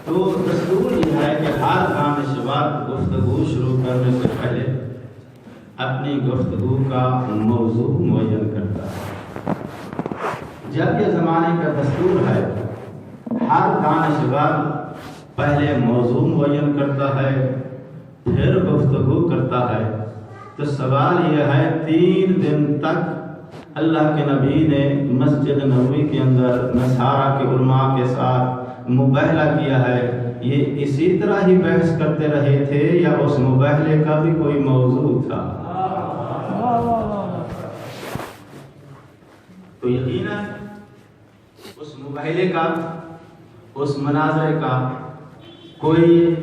تو دستور یہ ہے کہ ہر دانشور گفتگو شروع کرنے سے پہلے اپنی گفتگو کا موضوع معین کرتا ہے۔ جب یہ زمانے کا دستور ہے، ہر دانشور پہلے موضوع معین کرتا ہے، پھر گفتگو کرتا ہے، تو سوال یہ ہے 3 دن تک اللہ کے نبی نے مسجد نبوی کے اندر نصارہ کے علماء کے ساتھ مباہلہ کیا ہے، یہ اسی طرح ہی بحث کرتے رہے تھے یا اس مباہلے کا بھی کوئی موضوع تھا؟ تو یقیناً اس مباہلے کا، اس مناظرے کا کوئی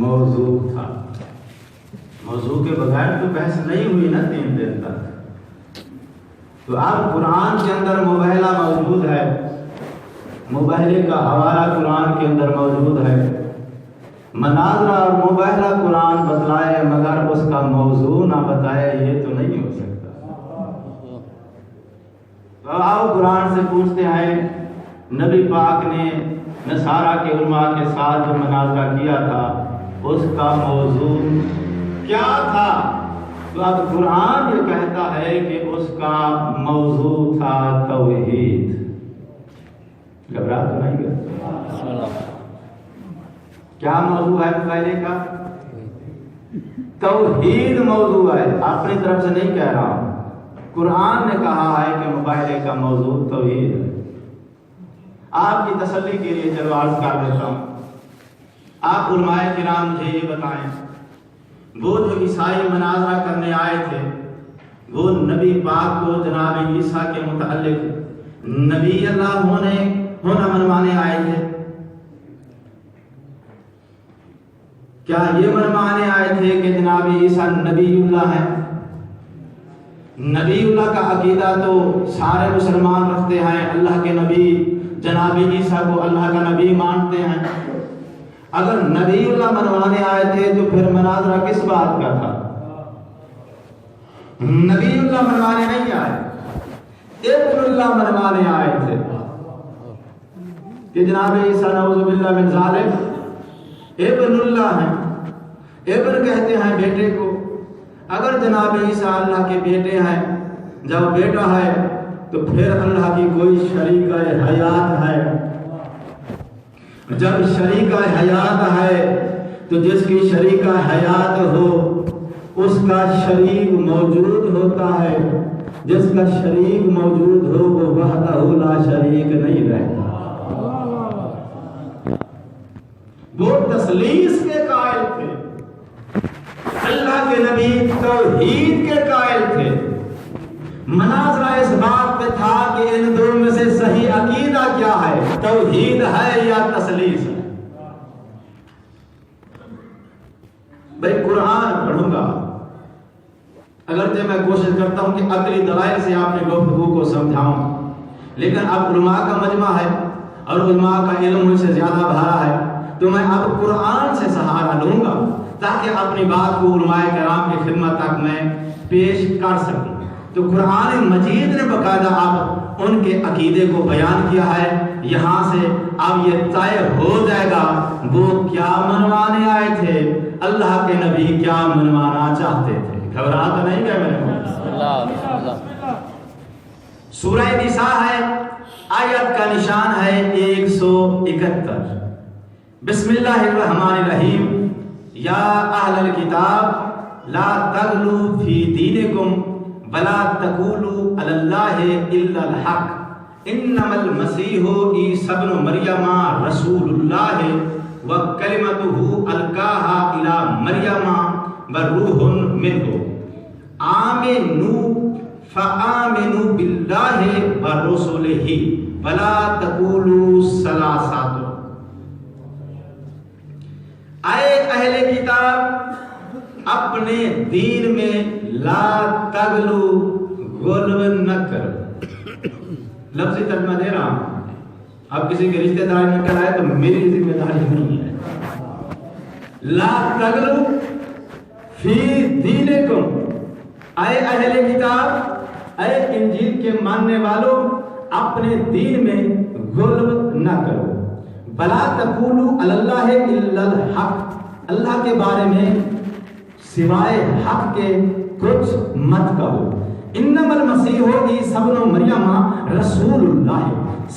موضوع تھا۔ موضوع کے بغیر تو بحث نہیں ہوئی نا 3 دن تک۔ تو اب قرآن کے اندر مباہلہ موجود ہے، مباہلے کا حوالہ قرآن کے اندر موجود ہے، مناظرہ اور مباہلہ قرآن بتلائے مگر اس کا موضوع نہ بتائے، یہ تو نہیں ہو سکتا۔ تو آؤ قرآن سے پوچھتے ہیں، نبی پاک نے نصارہ کے علماء کے ساتھ جو مناظرہ کیا تھا اس کا موضوع کیا تھا؟ تو اب قرآن یہ کہتا ہے کہ اس کا موضوع تھا توحید۔ گھبرا تو نہیں گئے؟ کیا موضوع ہے مباہلے کا؟ توحید موضوع ہے، اپنی طرف سے نہیں کہہ رہا ہوں، قرآن نے کہا ہے کہ مباہلے کا موضوع توحید ہے۔ آپ کی تسلی کے لیے چلو عرض کر دیتا ہوں، آپ علماء کرام مجھے یہ بتائیں، وہ جو عیسائی مناظرہ کرنے آئے تھے، وہ نبی پاک کو جناب عیسیٰ کے متعلق نبی اللہ ہونا منوانے آئے تھے؟ کیا یہ منوانے آئے تھے کہ جناب عیسیٰ نبی اللہ ہیں؟ نبی اللہ کا عقیدہ تو سارے مسلمان رکھتے ہیں، اللہ کے نبی جناب عیسیٰ کو اللہ کا نبی مانتے ہیں۔ اگر نبی اللہ منوانے آئے تھے تو پھر مناظرہ کس بات کا تھا؟ نبی اللہ منوانے نہیں آئے، ابن اللہ منوانے آئے تھے کہ جناب عیسیٰ نعوذ باللہ من ذالک ابن اللہ ہیں۔ ابن کہتے ہیں بیٹے کو، اگر جناب عیسیٰ اللہ کے بیٹے ہیں، جب بیٹا ہے تو پھر اللہ کی کوئی شریک حیات ہے۔ جب شریک حیات ہے تو جس کی شریک حیات ہو اس کا شریک موجود ہوتا ہے، جس کا شریک موجود ہو وہ وحدہ لا شریک نہیں رہتا۔ وہ تثلیث کے قائل تھے، اللہ کے نبی توحید کے قائل تھے۔ مناظرہ اس بات پہ تھا کہ ان دو میں سے صحیح عقیدہ کیا ہے، توحید ہے یا تثلیث ہے؟ بھائی قرآن پڑھوں گا، اگرچہ میں کوشش کرتا ہوں کہ عقلی دلائل سے آپ کی گفتگو کو سمجھاؤں، لیکن اب علماء کا مجمع ہے اور علماء کا علم مجھ سے زیادہ بھرا ہے، تو میں اب قرآن سے سہارا لوں گا تاکہ اپنی بات کو علماء کرام کی خدمت تک میں پیش کر سکوں۔ تو قرآن مجید نے باقاعدہ اب ان کے عقیدے کو بیان کیا ہے، یہاں سے اب یہ طے ہو جائے گا وہ کیا منوانے آئے تھے، اللہ کے نبی کیا منوانا چاہتے تھے۔ گھبرا تو نہیں گئے میرے؟ سورہ نساء ہے، آیت کا نشان ہے 171۔ بسم اللہ الرحمن الرحیم، یا اہل الکتاب لا تغلوا فی دینکم ولا تقولوا علی اللہ الا الحق انما المسیح عیسی ابن مریم رسول اللہ وکلمتہ القاها الی مریم وروح منہ آمنوا فآمنوا باللہ ورسلہ ولا تقولوا ثلاثہ۔ اے اہل کتاب، اپنے دین میں لا تغلو، غلو نہ کرو۔ لفظی ترجمہ دے رہا ہوں، اب کسی کے رشتہ دار میں کرائے تو میری ذمہ داری نہیں ہے۔ لا تغلو فی دینکم، اے اہل کتاب، اے انجیل کے ماننے والوں، اپنے دین میں غلو نہ کرو۔ بلا تقولوا علی اللہ الا الحق، اللہ کے بارے میں سوائے حق کے کچھ مت کہو. انما المسیح عیسی ابن مریم رسول اللہ،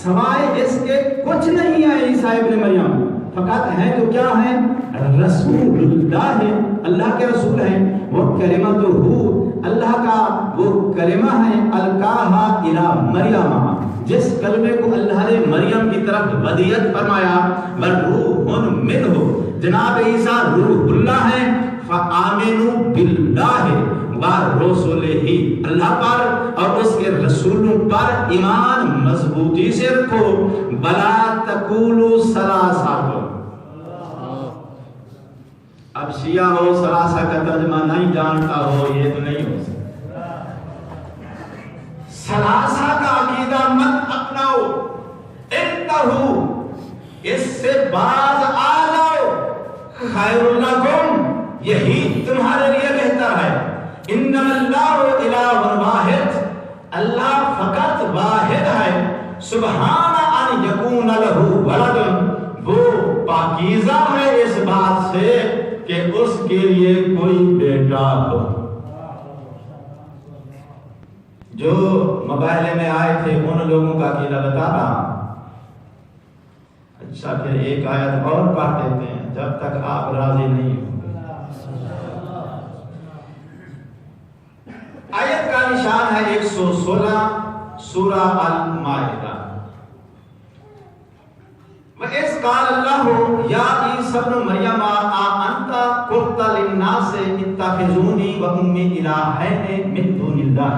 سوائے اس کے کچھ نہیں ہے عیسیٰ ابن مریم، فقط ہے تو کیا ہے؟ رسول اللہ، اللہ کے رسول ہیں. وہ کلمتہ، اللہ کا وہ کلمہ ہے، القاہا الی مریم، جس کلمے کو اللہ نے مریم کی طرف ودیت فرمایا. وروح منہ، جناب عیسیٰ روح اللہ ہیں. فآمنوا باللہ ورسولہ، اللہ پر اور اس کے رسولوں پر ایمان مضبوطی سے رکھو. بلا تقولوا ثلاثہ، اب شیعہ ہو ثلاثہ کا ترجمہ نہیں جانتا ہو، یہ تو نہیں ہو سکتا. ثلاثہ کا عقیدہ مت اپناؤ، انتہو، اس سے باز آ جاؤ. خیر لکم، یہی تمہارے لیے بہتر ہے. انما اللہ الہ واحد، اللہ فقط واحد ہے. سبحان ان یکون لہ ولد، وہ پاکیزہ ہے اس بات سے کہ اس کے لیے کوئی بیٹا ہو. جو مباحثے میں آئے تھے ان لوگوں کا عقیدہ بتا رہا ہوں. اچھا پھر ایک آیت اور پڑھ دیتے ہیں جب تک آپ راضی نہیں ہوں. آیت کا نشان ہے 116 سورہ المائدہ. وَإِذْ قَالَ اللَّهُ يَا عِيسَى ابْنَ مَرْيَمَ أَأَنْتَ قُلْتَ لِلنَّاسِ اتَّخِذُونِي وَأُمِّي إِلَٰهَيْنِ مِن دُونِ اللَّهِ.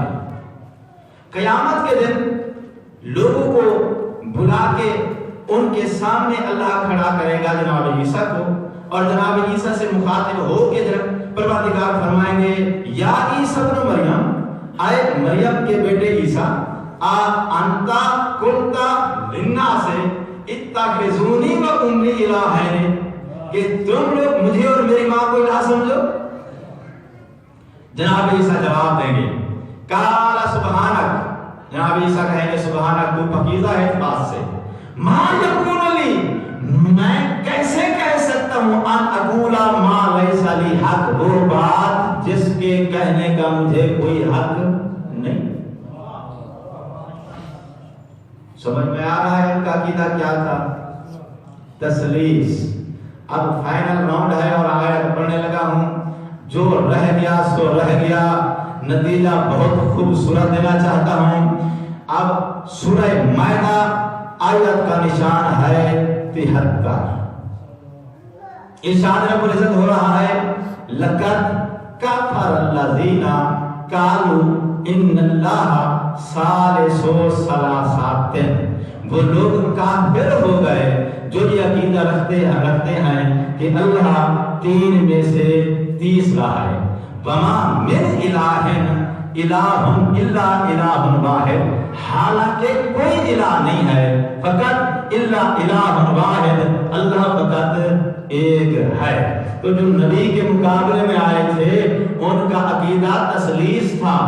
قیامت کے دن لوگوں کو بلا کے ان کے سامنے اللہ کھڑا کرے گا جناب عیسیٰ کو، اور جناب عیسیٰ سے مخاطب ہو کے پروردگار فرمائیں گے یا عیسیٰ ابن مریم، آئے مریم کے بیٹے عیسیٰ، انتا قلتا للناس اتخذونی و امی الہین، کہ تم لوگ مجھے اور میری ماں کو الہ سمجھو. جناب عیسیٰ جواب دیں گے قال سبحانک، جناب عیسیٰ کہیں گے سبحانک، تو پاکیزہ ہے اس بات سے. ما یکون لی، میں کیسے کہہ سکتا ہوں ان اقولا ما لیس لی حق، وہ بات جس کے کہنے کا مجھے کوئی حق نہیں. سمجھ میں آ رہا ہے ان کا عقیدہ کیا تھا؟ تسلیس. اب فائنل راؤنڈ ہے اور آیت پڑھنے لگا ہوں. جو رہ گیا سو رہ گیا، نتیجہ بہت خوبصورت دینا چاہتا ہوں. اب سورہ مائدہ آیت کا نشان ہے 73. ارشاد رب العزت ہو رہا ہے لقد کفر الذین قالوا ان اللہ ثالث ثلاثۃ، وہ لوگ کافر ہو گئے جو یہ عقیدہ رکھتے ہیں کہ اللہ تین میں سے تیسرا ہے. وما من الہ الہ الا الہ واحد، حالانکہ کوئی الہ نہیں ہے، فقط الا الہ واحد، اللہ فقط ایک ہے. تو جو نبی کے مقابلے میں آئے تھے ان کا عقیدہ تسلیس تھا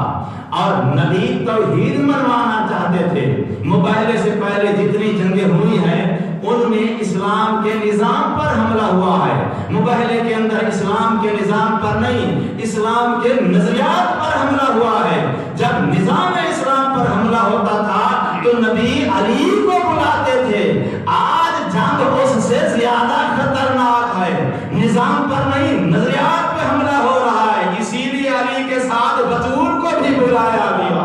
اور نبی توحید منوانا چاہتے تھے. مباحثے سے پہلے جتنی جنگیں ہوئی ہیں ان میں اسلام کے نظام پر حملہ ہوا ہے. مباحثے کے اندر اسلام کے نظام پر نہیں، اسلام کے نظریات پر حملہ ہوا ہے. جب نظام اسلام پر حملہ ہوتا تھا تو نبی علی کو بلاتے تھے. آج جنگ اس سے زیادہ خطرناک ہے، نظام پر نہیں نظریات پہ حملہ ہو رہا ہے. اسی لیے علی کے ساتھ بطور کو بھی بلایا گیا.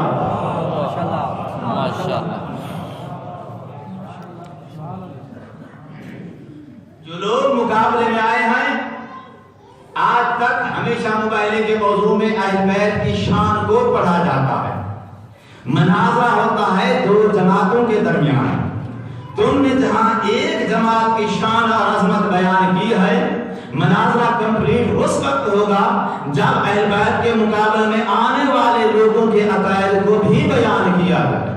جو لوگ مقابلے میں آئے ہیں آج تک ہمیشہ مباحثے کے موضوع میں اہل بیت کی شان کو پڑھا جاتا ہے. مناظرہ ہوتا ہے دو جماعتوں کے درمیان. تم نے جہاں ایک جماعت کی شان اور عظمت بیان کی ہے، مناظرہ کمپلیٹ اس وقت ہوگا جب اہل بیت کے مقابلے میں آنے والے لوگوں کے عقائد کو بھی بیان کیا جائے.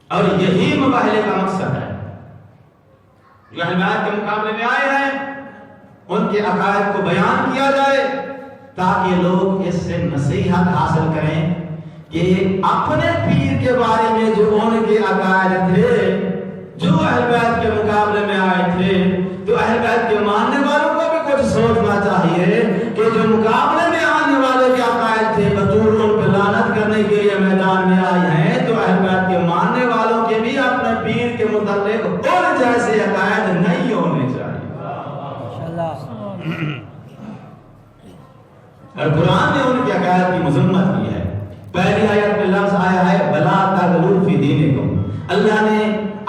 اور یہی مباحثے کا مقصد ہے. جو اہل بیت کے مقابلے میں آئے ہیں ان کے عقائد کو بیان کیا جائے تاکہ لوگ اس سے نصیحت حاصل کریں کہ اپنے پیر کے بارے میں جو ان کے عقائد تھے، جو اہل بیت اور قرآن نے ان کی عقائد کی مذمت کی ہے. پہلی آیت میں لفظ آیا ہے بلا تغلو فی دینکم. اللہ نے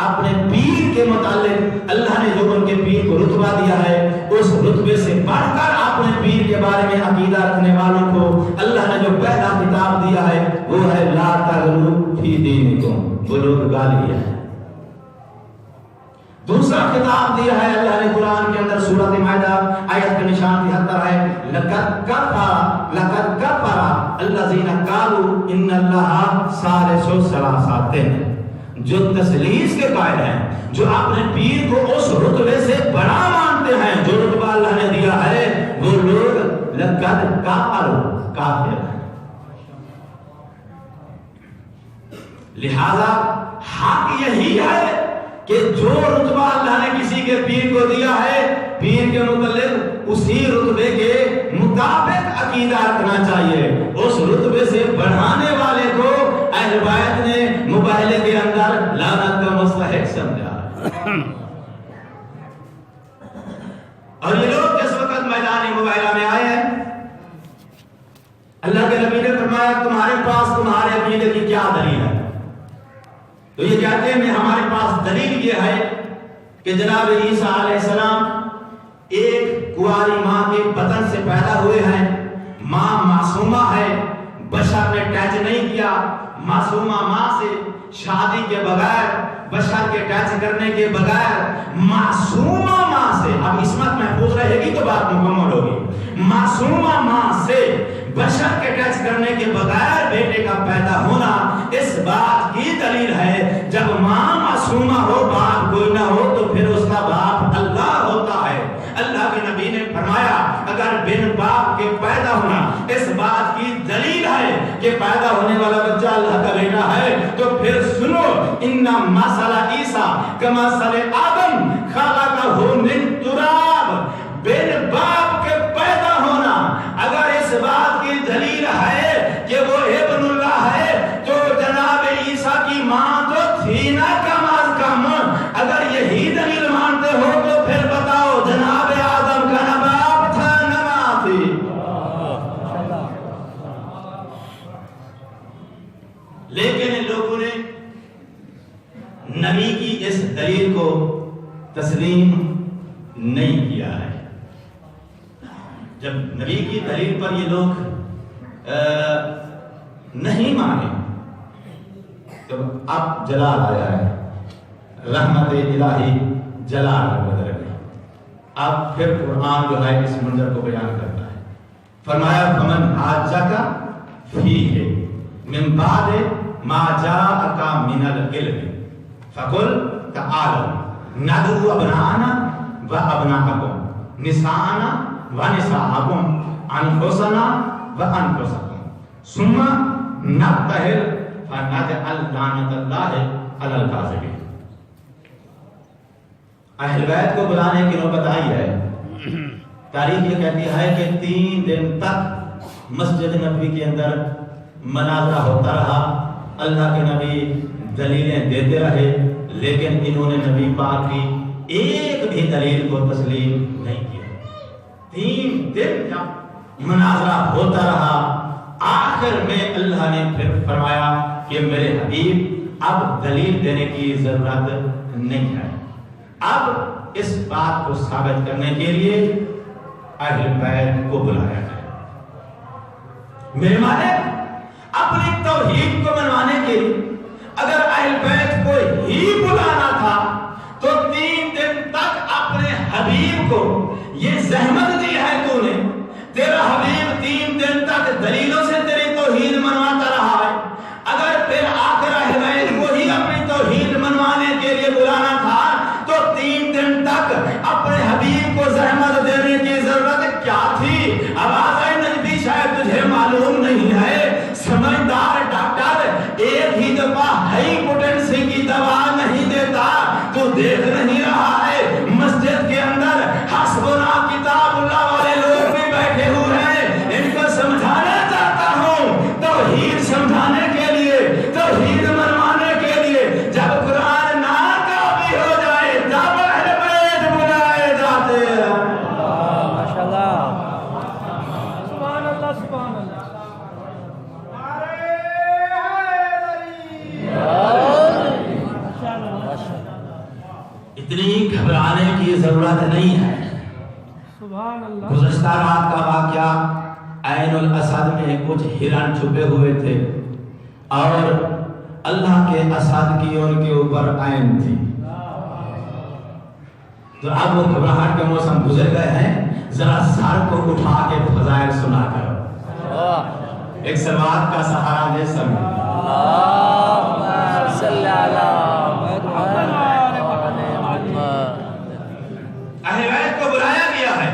اپنے پیر کے متعلق اللہ نے جو ان کے پیر کو رتبہ دیا ہے اس رتبے سے بڑھ کر اپنے پیر کے بارے میں عقیدہ رکھنے والوں کو اللہ نے جو پہلا خطاب دیا ہے وہ ہے لا تغلو فی دینکم. وہ لوگ گالی ہے. دوسرا خطاب دیا ہے اللہ نے قرآن کے اندر سورۃ مائدہ آیت کا نشان 73 ہے لقد کفر الذین قالوا ان اللہ ثالث ثلاثہ. جو تثلیث کے قائل ہیں, جو اپنے پیر کو اس رتبے سے بڑا مانتے ہیں جو رتبہ اللہ نے دیا ہے, وہ لوگ لقد کفروا کافر ہیں. لہذا حق یہی ہے کہ جو رتبہ اللہ نے کسی کے پیر کو دیا ہے پیر کے متعلق اسی رتبے کے مطابق عقیدہ رکھنا چاہیے. اس رتبے سے بڑھانے والے کو اہل بیت نے مباہلے کے اندر لعنت کا مستحق سمجھا. اور یہ لوگ جس وقت میدان مباہلہ میں آئے ہیں اللہ کے نبی نے فرمایا تمہارے پاس تمہارے عقیدے کی کیا دلیل ہے؟ تو یہ کہتے ہیں ہمارے پاس دلیل یہ ہے کہ جناب عیسیٰ علیہ السلام ایک کنواری ماں کے بطن سے پیدا ہوئے ہیں. ماں معصومہ ہے, بشر نے ٹچ نہیں کیا. معصومہ ماں سے شادی کے بغیر, بشر کے ٹچ کرنے کے بغیر معصومہ ماں سے, اب عصمت محفوظ رہے گی تو بات مکمل ہوگی. معصومہ ماں سے بشر کے ٹچ کرنے کے بغیر بیٹے کا پیدا ہونا اس بات کی دلیل ہے. جب ماں معصومہ ہو باپ کوئی نہ ہو تو پھر اس کا باپ اللہ ہوتا ہے. اللہ کے نبی نے فرمایا اگر بن باپ کے پیدا ہونا اس بات کی دلیل ہے کہ پیدا ہونے والا بچہ اللہ کا بیٹا ہے تو پھر سنو ان مثل عیسیٰ کمثل آدم خلقہ من تراب. بن باپ کے پیدا ہونا اگر اس بات کی دلیل ہے کہ وہ ابن اللہ ہے تو جناب عیسیٰ کی ماں تو تھی نا کم از کم. اگر یہی دلیل مانتے ہو تو پھر بتاؤ جناب آدم کا نہ باپ تھا نہ ماں تھی. لیکن ان لوگوں نے نبی کی اس دلیل کو تسلیم نہیں کیا ہے. جب نبی کی دلیل پر یہ لوگ نہیں مانے تو اب جلال آیا ہے, رحمت الہی جلال بدل گئی. اب پھر قرآن جو ہے اس منظر کو بیان کرتا ہے. فرمایا فمن حاجک فیہ من بعد ما جاءک من العلم فقل تعالوا ندعو ابناءنا وابناءکم نساءنا ونساءکم انفسنا وانفسکم ثم نبتہل فنجعل لعنت اللہ علی الکاذبین. اہل بیت کو بلانے کی نوبت آئی ہے. تاریخ یہ کہتی ہے کہ 3 دن تک مسجد نبوی کے اندر مناظرہ ہوتا رہا. اللہ کے نبی دلیلیں دیتے رہے لیکن انہوں نے نبی پاک کی ایک بھی دلیل کو تسلیم نہیں کیا. 3 دن جب مناظرہ ہوتا رہا آخر میں اللہ نے پھر فرمایا کہ میرے حبیب اب دلیل دینے کی ضرورت نہیں ہے. اب اس بات کو ثابت کرنے کے لیے اہل بیت کو بلایا جائے. میرے مالک اپنی توحید کو منوانے کے لیے اگر اہل بیت کو ہی بلانا تھا تو 3 دن تک اپنے حبیب کو یہ زحمت دی ہے تو نے. تیرا حبیب 3 دن تک دلیلوں سے تیری توحید منواتا رہا ہے. اگر پھر آخر اہل بیت کو ہی اپنی توحید منوانے کے لیے بلانا تھا تو 3 دن تک اپنے حبیب کو زحمت دینے کی ضرورت کیا تھی؟ آواز نبی شاید تجھے معلوم نہیں ہے. سمجھدار ڈاکٹر ایک ہی دفعہ ہائی پوٹینسی کی دوا نہیں دیتا. تو دیکھ نہیں رہا ہے مسجد کے اندر حسبنا کتاب اللہ والے لوگ بھی بیٹھے ہوئے ہیں. ان کو سمجھانا چاہتا ہوں توحید سمجھانے کے لیے, توحید منوانے کے لیے. جب قرآن ناکافی ہو جائے تب اہل بیت بلائے جاتے ہیں. اتنی گھبرانے کی ضرورت نہیں ہے. گزشتہ رات کا واقعہ عین الاسد میں کچھ ہرن چھپے ہوئے تھے اور اللہ کے اسد کی ان کے اوپر عین تھی. تو اب وہ گھبراہٹ کے موسم گزر گئے ہیں. ذرا سر کو اٹھا کے فضائل سنا کرو. ایک سماعت کا سہارا دے سب. اہل بیت کو بلایا گیا ہے.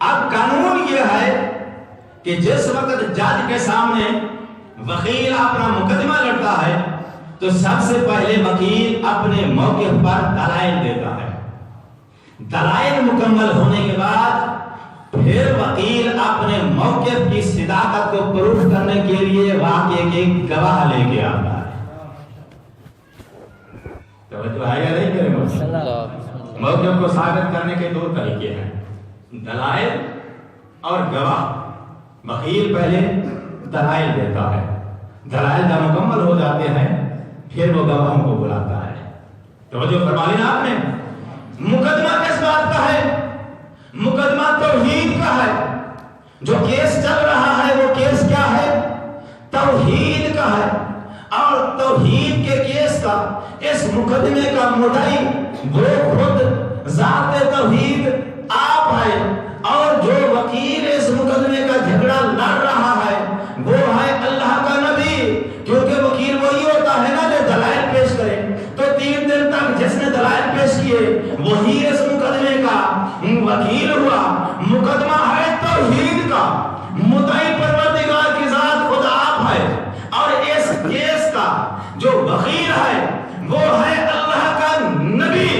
اب قانون یہ ہے کہ جس وقت جج کے سامنے وکیل اپنا مقدمہ لڑتا ہے تو سب سے پہلے وکیل اپنے موقف پر دلائل دیتا ہے. دلائل مکمل ہونے کے بعد پھر وکیل اپنے موقف کی صداقت کو پروف کرنے کے لیے واقعے کے گواہ لے کے آتا ہے. توجہ ہے یا نہیں میرے موقف؟ موقف کو ثابت کرنے کے دو طریقے ہیں، دلائل اور گواہ. وکیل پہلے دلائل دیتا ہے، دلائل جب مکمل ہو جاتے ہیں پھر وہ گواہوں کو بلاتا ہے. توجہ فرما لینا آپ نے. مقدمہ کس بات کا ہے؟ مقدمہ توحید کا ہے. جو کیس چل رہا ہے وہ کیس کیا ہے؟ توحید کا ہے. اور توحید کے کیس کا اس مقدمے کا مدعی وہ خود ذات توحید آپ ہے، اور جو وکیل اس مقدمے کا جھگڑا لڑ رہا ہے وہ ہے اللہ کا نبی. کیونکہ وکیل وہی ہوتا ہے نا جو دلائل پیش کرے. تو 3 دن تک جس نے دلائل پیش کیے وہی اس مقدمے کا وکیل ہوا. مقدمہ ہے توحید کا. مدعی پروردگار کی ذات خود آپ ہے، اور اس کیس کا جو وکیل ہے وہ ہے اللہ کا نبی.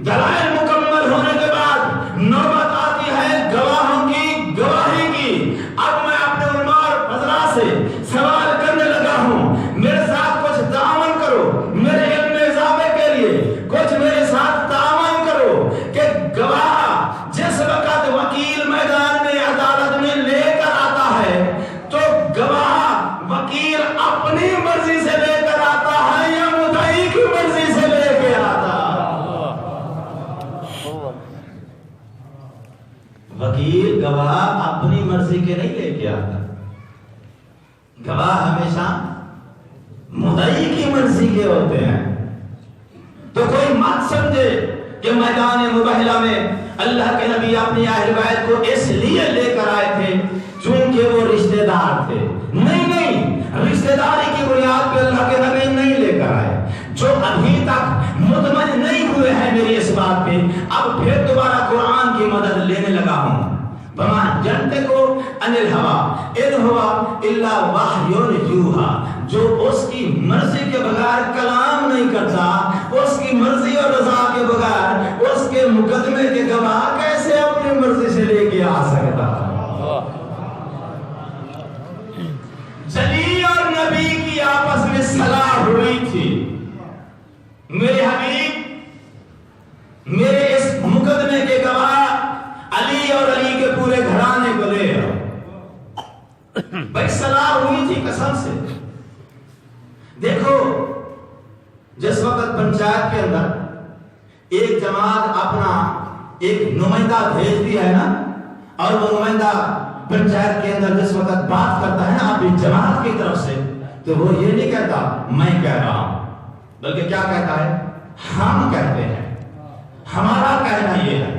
دلائل مکمل ہونے کے بعد نوبت آتی ہے گواہوں کی گواہی کی. اب میں اپنے علماء اور حضرات سے سوال کرنے لگا ہوں، میرے ساتھ کچھ تعاون کرو، میرے علم میں اضافے کے لیے کچھ میرے ساتھ تعاون کرو کہ گواہ جس وقت وکیل میدان میں عدالت میں لے کر آتا ہے تو گواہ وکیل اپنی مرضی سے لے کر آتا ہے یا مدعی کی مرضی سے لے کے آتا ہے؟ وکیل گواہ اپنی مرضی کے نہیں لے کے آتا. گواہ ہمیشہ مدعی کی مرضی کے ہوتے ہیں. تو کوئی مت سمجھے کہ میدان مباہلہ میں اللہ کے نبی اپنی اہل بیت کو اس لیے لے کر آئے تھے چونکہ وہ رشتہ دار تھے. نہیں، رشتہ داری کی بنیاد پہ اللہ کے نبی نہیں لے کر آئے. جو ابھی تک مطمئن نہیں ہوئے ہیں میری اس بات پہ، اب پھر دوبارہ قرآن کی مدد لینے لگا ہوں. وما ينطق عن الهوى ان هو الا وحی یوحی. جو اس کی مرضی کے بغیر کلام نہیں کرتا، اس کی مرضی اور رضا کے بغیر اس کے مقدمے کے گواہ کیسے اپنی مرضی سے لے کے آ سکتا؟ جلی اور نبی کی آپس میں صلاح ہوئی تھی. میرے حبیب میرے اس مقدمے کے گواہ علی اور علی کے پورے گھرانے کو لے آؤ. بھائی صلاح ہوئی تھی قسم سے. دیکھو جس وقت پنچایت کے اندر ایک جماعت اپنا ایک نمائندہ بھیجتی ہے نا، اور وہ نمائندہ پنچایت کے اندر جس وقت بات کرتا ہے نا اپنی جماعت کی طرف سے، تو وہ یہ نہیں کہتا میں کہہ رہا ہوں، بلکہ کیا کہتا ہے؟ ہم کہتے ہیں، ہمارا کہنا یہ ہے.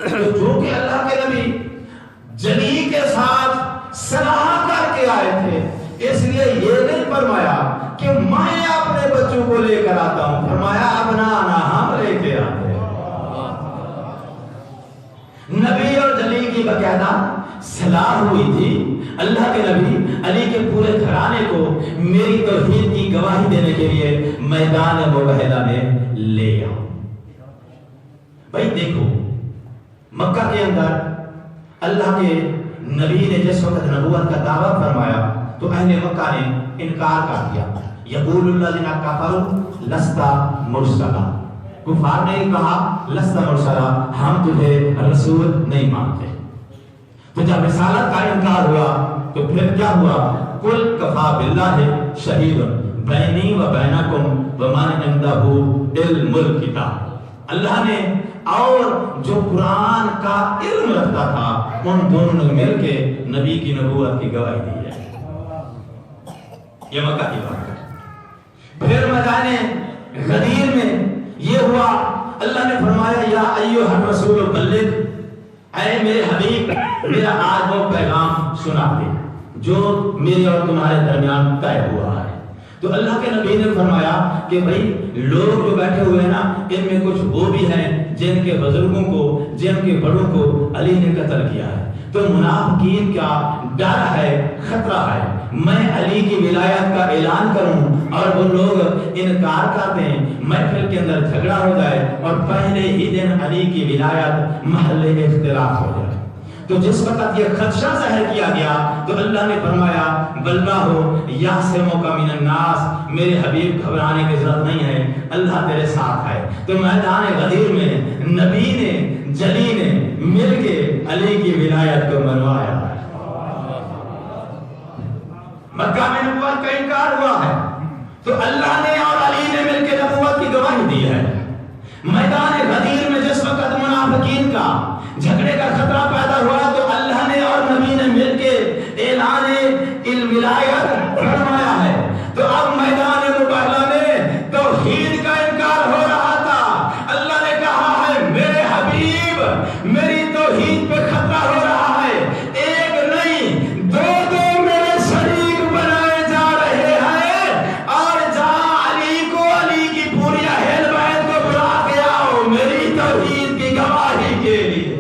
جو کہ اللہ کے نبی جلی کے ساتھ صلاح کر کے آئے تھے، اس لیے یہ نہیں فرمایا کہ میں اپنے بچوں کو لے کر آتا ہوں، فرمایا ابنانا ہم لے کے آتے ہیں. نبی اور جلی کی باقاعدہ صلاح ہوئی تھی. اللہ کے نبی علی کے پورے گھرانے کو میری توحید کی گواہی دینے کے لیے میدان مباہلہ میں لے آؤ. بھائی دیکھو مکہ کے اندر اللہ کے نبی نے جس وقت نبوت کا دعویٰ فرمایا تو اہل مکہ نے انکار کر دیا. یقول الذین کفروا لست مرسلا. کفار نے کہا لست مرسلا، ہم تجھے رسول نہیں مانتے. تو جب رسالت کا انکار ہوا تو پھر کیا ہوا؟ قل کفا باللہ شہید بینی و بینکم ومن عندہ علم الکتاب۔ اللہ نے اور جو قرآن کا علم رکھتا تھا ان دونوں نے مل کے نبی کی نبوت کی گواہی دی ہے۔ یہ مکہ کی بات ہے۔ پھر میدان غدیر میں یہ ہوا، اللہ نے فرمایا یا ایھا الرسول بلغ، اے میرے حبیب میرا آج وہ پیغام سنا دے جو میرے اور تمہارے درمیان طے ہوا ہے۔ تو اللہ کے نبی نے فرمایا کہ بھائی لوگ جو بیٹھے ہوئے ہیں نا ان میں کچھ وہ بھی ہیں جن کے بزرگوں کو، جن کے بڑوں کو علی نے قتل کیا ہے، تو منافقین کا ڈر ہے، خطرہ ہے میں علی کی ولایت کا اعلان کروں اور وہ لوگ انکار کرتے ہیں، محفل کے اندر جھگڑا ہو جائے اور پہلے ہی دن علی کی ولایت محل اختلاف ہو جائے۔ تو جس وقت یہ خدشہ ظاہر کیا گیا تو اللہ نے فرمایا واللہ یعصمک من الناس، میرے حبیب گھبرانے کی ضرورت نہیں ہے، اللہ تیرے ساتھ ہے۔ تو میدان غدیر میں نبی نے جلی نے مل کے علی کی ولایت کو منوایا۔ مکہ میں نبوت کا انکار ہوا ہے تو اللہ نے اور علی نے مل کے نبوت کی گواہی دی ہے۔ میدان غدیر میں جس وقت منافقین کا جھگڑے کا خطرہ پیدا ہوا تو اللہ نے اور نبی نے مل کے اعلان الولایت فرمایا ہے۔ تو اب میدان مباہلہ میں توحید کا انکار ہو رہا تھا، اللہ نے کہا ہے میرے حبیب میری توحید پہ خطرہ ہو رہا ہے، ایک نہیں دو دو میرے شریک بنائے جا رہے ہیں، اور جا علی کو علی کی پوری اہل بیت کو بلا کے آؤ میری توحید کی گواہی کے لیے۔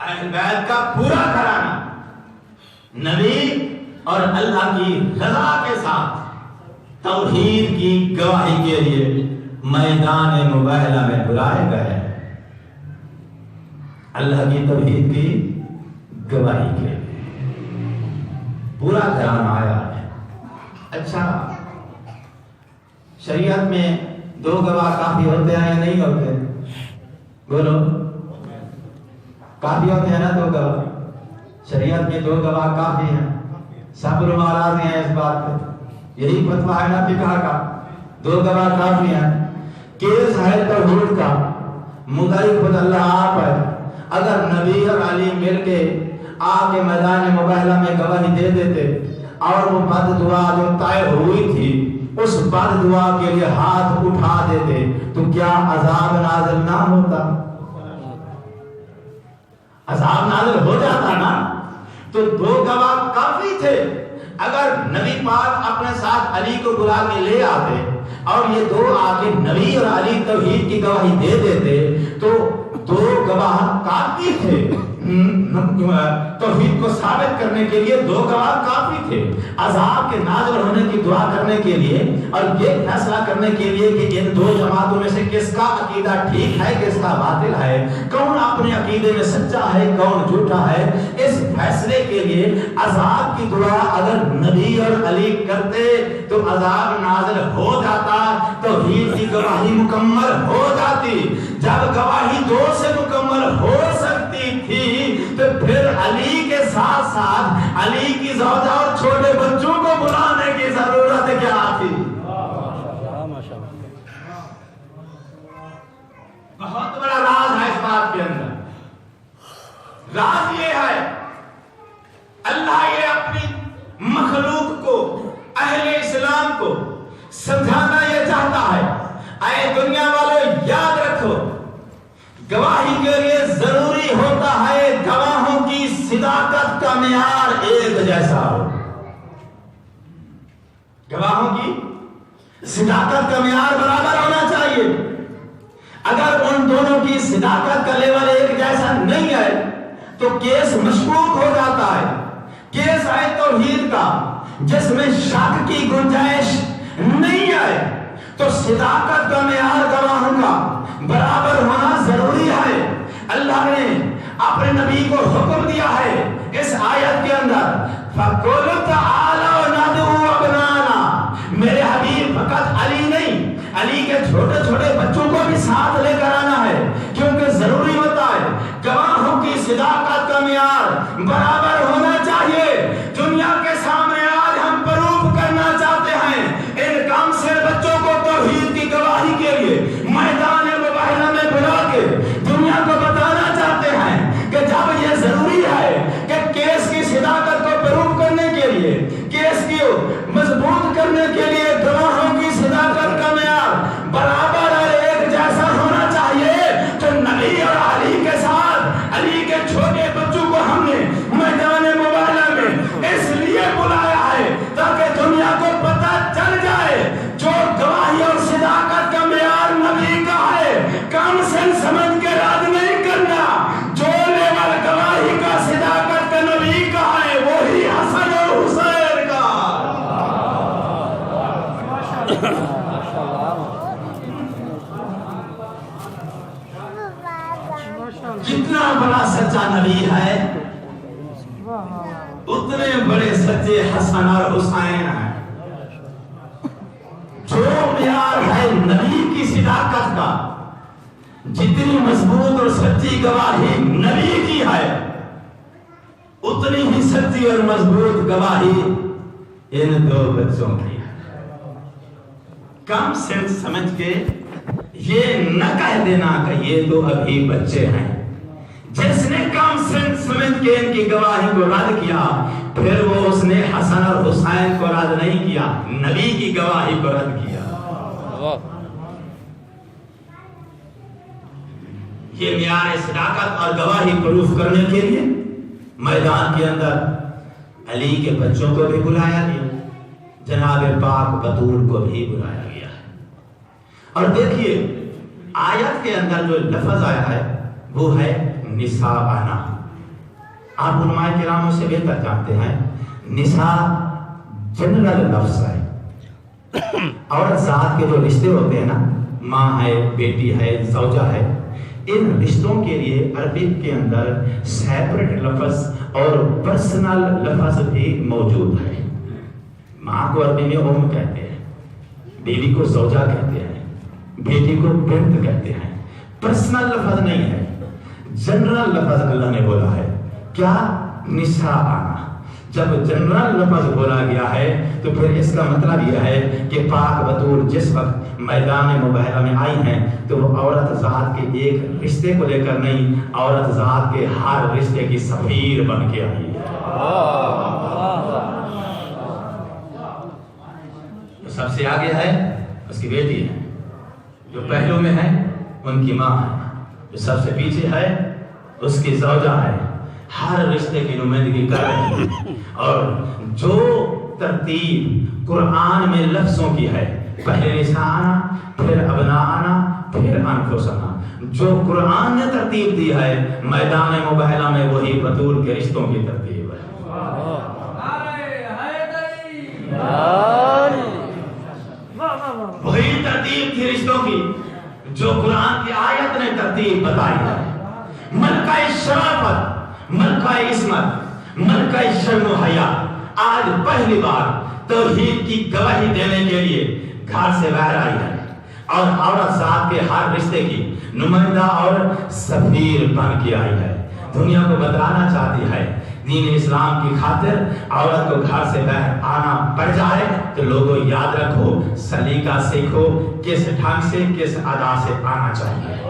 اہل بیت کا پورا گھرانہ نبی اور اللہ کی رضا کے ساتھ توحید کی گواہی کے لیے میدان مباہلہ میں بلائے گئے، اللہ کی توحید کی گواہی کے لیے پورا گھرانہ آیا ہے۔ اچھا شریعت میں دو گواہ کافی ہوتے ہیں یا نہیں ہوتے؟ بولو کافی ہوتے ہیں نا دو گواہ؟ شریعت میں دو گواہ کافی ہیں، سب علماء راضی ہیں اس بات پہ، یہی فتویٰ ہے نا فقہ کا، دو گواہ کافی ہیں۔ کیس ہے توحید کا، مدعی خود اللہ آپ ہے، اگر نبی اور علی مل کے آ کے میدان مباہلہ میں گواہی دے دیتے اور وہ بد دعا جو طے ہوئی تھی اس بد دعا کے لیے ہاتھ اٹھا دیتے تو کیا عذاب نازل نہ ہوتا؟ عذاب نازل ہو جاتا نا۔ تو دو گواہ کافی تھے، اگر نبی پاک اپنے ساتھ علی کو بلا کے لے آتے اور یہ دو آ کے نبی اور علی توحید کی گواہی دے دیتے تو دو گواہ کافی تھے، توحید کو ثابت کرنے کے لیے دو گواہ کافی تھے، عذاب کے نازل ہونے کی دعا کرنے کے لیے اور یہ فیصلہ کرنے کے لیے کہ ان دو جماعتوں میں سے کس کا عقیدہ ٹھیک ہے کس کا باطل ہے، کون اپنے عقیدے میں سچا ہے کون جھوٹا ہے۔ اس فیصلے کے لیے عذاب کی دعا اگر نبی اور علی کرتے تو عذاب نازل ہو جاتا، توحید کی گواہی مکمل ہو جاتی۔ جب گواہی دو سے مکمل ہو سکتی تھی تو پھر علی کے ساتھ ساتھ علی کی زوجہ اور چھوٹے بچوں کو بلانے کی ضرورت کیا تھی؟ بہت بڑا راز ہے اس بات کے اندر۔ راز یہ ہے اللہ یہ اپنی مخلوق کو اہل اسلام کو سمجھانا یہ چاہتا ہے، اے دنیا والوں یاد رکھو گواہی کے لیے ضروری ہوتا ہے گواہوں کی صداقت کا معیار ایک جیسا ہو۔ گواہوں کی صداقت کا معیار برابر ہونا چاہیے۔ اگر ان دونوں کی صداقت کا لیول ایک جیسا نہیں ہے تو کیس مشکوک ہو جاتا ہے۔ کیس ہے توحید کا جس میں شک کی گنجائش نہیں ہے تو صداقت کا معیار گواہوں کا برابر ہونا ضروری ہے۔ اللہ نے اپنے نبی کو حکم دیا ہے اس آیت کے اندر فَقُلْ تَعَالَوْا نَدْعُوا أَبْنَاءَنَا، میرے حبیب فقط علی نہیں علی کے چھوٹے چھوٹے بچوں کو بھی ساتھ لے کر آنا ہے، کیونکہ ضروری ہوتا ہے گواہوں کی صداقت کا معیار کرنے کے لیے گواہوں کی صداقت کا معیار برابر اور ایک جیسا ہونا چاہیے، تو نبی اور علی کے ساتھ علی کے چھوٹے بچوں کو ہم نے میدان مبارزہ میں اس لیے بلایا ہے تاکہ دنیا کو پتہ چل جائے جو گواہی اور صداقت کا معیار نبی کا ہے، کم سن سمجھ کے رد نہیں کرنا۔ جو لیول گواہی کا صداقت کا نبی کا ہے وہی حسن اور حسین کا۔ جتنا بڑا سچا نبی ہے اتنے بڑے سچے حسن اور حسین ہیں۔ جو معیار ہے نبی کی صداقت کا، جتنی مضبوط اور سچی گواہی نبی کی ہے اتنی ہی سچی اور مضبوط گواہی ان دو بچوں کی ہے۔ کم سن سمجھ کے یہ نہ کہہ دینا کہ یہ تو ابھی بچے ہیں۔ جس نے کم سن سمجھ کے ان کی گواہی کو رد کیا پھر وہ اس نے حسن اور حسین کو رد نہیں کیا، نبی کی گواہی کو رد کیا۔ یہ معیار صداقت اور گواہی پروف کرنے کے لیے میدان کے اندر علی کے بچوں کو بھی بلایا گیا، جناب پاک بطول کو بھی بلایا گیا ہے۔ اور دیکھیے آیت کے اندر جو لفظ آیا ہے وہ ہے نساءنا۔ آپ علماء کرام سے بہتر جانتے ہیں نساء جنرل لفظ ہے، عورت ذات کے جو رشتے ہوتے ہیں نا، ماں ہے، بیٹی ہے، زوجہ ہے، ان رشتوں کے لیے عربک کے اندر سیپریٹ لفظ اور پرسنل لفظ بھی موجود ہے۔ ماں کو عربی میں ام کہتے ہیں، بیوی کو زوجہ کہتے ہیں، بیٹی کو بنت کہتے ہیں۔ پرسنل لفظ نہیں ہے، جنرل لفظ اللہ نے بولا ہے۔ کیا؟ نساءنا۔ جب جنرل لفظ بولا گیا ہے تو پھر اس کا مطلب یہ ہے کہ پاک بطول جس وقت میدان مباہلہ میں آئی ہیں تو وہ عورت ذات کے ایک رشتے کو لے کر نہیں، عورت ذات کے ہر رشتے کی سفیر بن کے آئی ہے۔ سب سے آگے ہے اس کی بیٹی ہے، جو پہلو میں ہے ان کی ماں ہے، جو سب سے پیچھے ہے اس کی زوجہ ہے، ہر رشتے کی نمائندگی کر رہی ہے۔ اور جو ترتیب قرآن میں لفظوں کی ہے، پہلے نساءنا، پھر ابناءنا، پھر انفسنا، جو قرآن نے ترتیب دی ہے میدان مباہلہ میں وہی بطول کے رشتوں کی ترتیب ہے۔ وہی ترتیب تھی رشتوں کی جو قرآن کی آیت نے ترتیب بتائی ہے۔ ملکہ شرافت، ملکہ عصمت، ملکہ شرم و حیا آج پہلی بار توحید کی گواہی دینے کے لیے گھر سے باہر آئی ہے اور عورت ذات کے ہر رشتے کی نمائندہ اور سفیر بن کے آئی ہے۔ دنیا کو بتلانا چاہتی ہے دین اسلام کی خاطر عورت کو گھر سے باہر آنا پڑ جائے تو لوگوں یاد رکھو، سلیقہ سیکھو، کس ڈھنگ سے کس ادا سے آنا چاہیے۔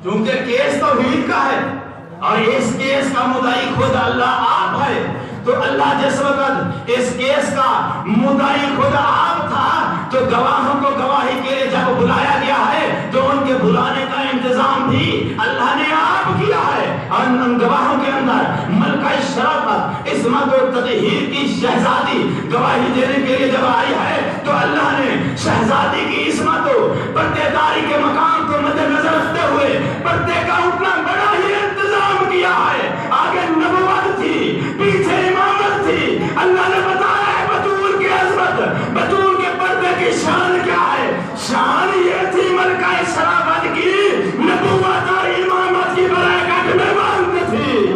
کیونکہ کیس توحید کا ہے اور اس کیس کا مدعی خود اللہ آپ ہے، تو اللہ جس وقت اس کیس کا مدعی خود آپ تھا تو گواہوں کو گواہی کے لیے جب بلایا گیا ہے تو ان کے بلانے کا انتظام بھی اللہ نے آپ کیا ہے۔ اور ان گواہوں کے اندر ملکہ شرافت، عصمت و تطہیر کی شہزادی گواہی دینے کے لیے جب آئی ہے تو اللہ نے شہزادی کی عصمت و پردے داری کے مقام کو مد نظر رکھتے ہوئے پردے کا اتنا بڑا ہی انتظام کیا ہے۔ آگے نبوت تھی، پیچھے امامت تھی۔ اللہ نے بتایا ہے بطول کی عظمت، بطول کے پردے کی شان کیا ہے۔ شان یہ تھی ملکہ شرافت کی، نبوت اور امامت کی برکت میں بند تھی۔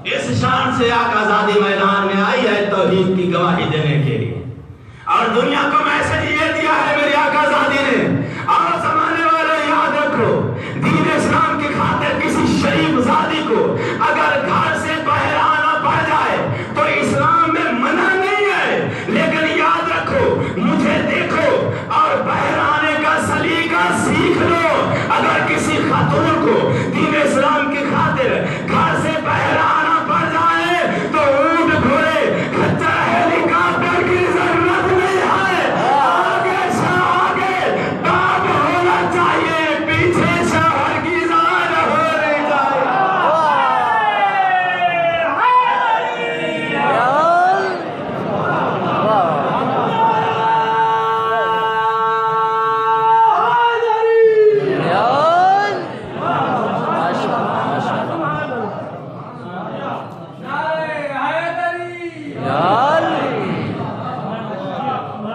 اس شان سے آقا آزادی میدان میں آئی ہے توحید کی گواہی دینے کے لیے، اور دنیا کو میسج یہ دیا ہے میری آقا آزادی نے۔ اور زمانے والے یاد رکھو، دین اسلام کی خاطر کسی شریف زادی کو اگر گھر سے باہر آنا پڑ جائے تو اسلام میں منع نہیں ہے، لیکن یاد رکھو، مجھے دیکھو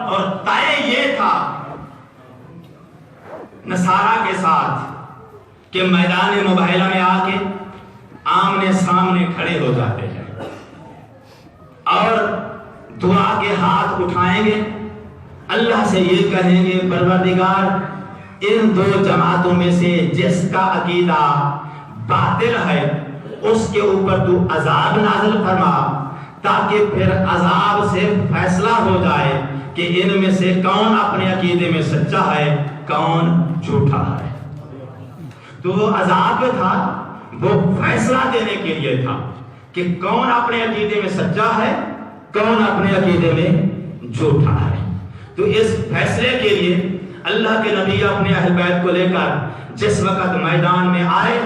اور طے یہ تھا نصارہ کے ساتھ کہ میدان مباہلہ میں آ کے آمنے سامنے کھڑے ہو جاتے ہیں اور دعا کے ہاتھ اٹھائیں گے، اللہ سے یہ کہیں گے پروردگار ان دو جماعتوں میں سے جس کا عقیدہ باطل ہے اس کے اوپر تو عذاب نازل فرما، تاکہ پھر عذاب سے فیصلہ ہو جائے کہ ان میں سے کون اپنے عقیدے میں سچا ہے کون جھوٹا ہے۔ تو وہ عذاب جو تھا وہ فیصلہ دینے کے لیے تھا کہ کون اپنے عقیدے میں سچا ہے کون اپنے عقیدے میں جھوٹا ہے۔ تو اس فیصلے کے لیے اللہ کے نبی اپنے اہل بیت کو لے کر جس وقت میدان میں آئے